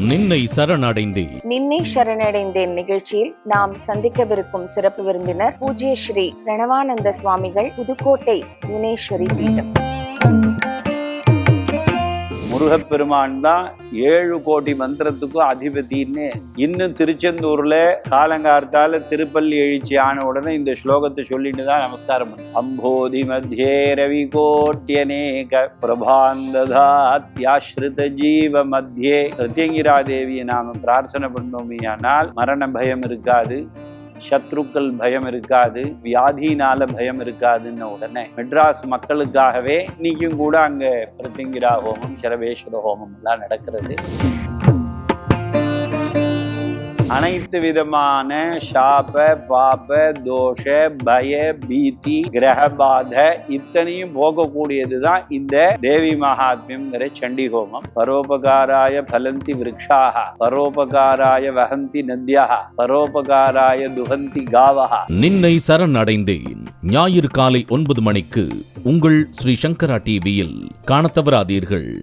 நின்னை சரணடைந்தேன் நின்னை சரணடைந்தேன் நிகழ்ச்சியில் நாம் சந்திக்கவிருக்கும் சிறப்பு விருந்தினர் பூஜ்ய ஸ்ரீ பிரணவானந்த சுவாமிகள், புதுக்கோட்டை புவனேஸ்வரி பீடம். முருகப்பெருமான் தான் 7 கோடி மந்திரத்துக்கும் அதிபதினு இன்னும் திருச்செந்தூர்ல காலங்கார்த்தால திருப்பள்ளி எழுச்சி ஆன உடனே இந்த ஸ்லோகத்தை சொல்லிட்டு தான் நமஸ்காரம் பண்ணும். அம்போதி மத்தியே ரவி கோட்டியனேக பிரபாந்ததாத்யாஸ்ருத ஜீவ மத்தியே. பிரத்யங்கிரா தேவியை நாம பிரார்த்தனை பண்ணோமையானால் மரண பயம் இருக்காது, சத்ருக்கள் பயம் இருக்காது, வியாதினால பயம் இருக்காதுன்னு உடனே மெட்ராஸ் மக்களுக்காகவே இன்னைக்கும் கூட அங்க பிரத்யங்கிரா ஹோமம், சரவேஸ்வர ஹோமம் எல்லாம் நடக்கிறது. அனைத்து விதமான சாப பாப தோஷ பய பீதி கிரகபாத இத்தனையும் போகக்கூடியதுதான் இந்த தேவி மகாத்மியம்ங்கிற சண்டி ஹோமம். பரோபகாராய பலந்தி விருக்ஷாக, பரோபகாராய வஹந்தி நத்யஹ, பரோபகாராய துஹந்தி காவஹ. நின்னை சரணடைந்தேன் ஞாயிறு காலை 9 மணிக்கு உங்கள் ஸ்ரீ சங்கரா டிவியில் காணத் தவறாதீர்கள்.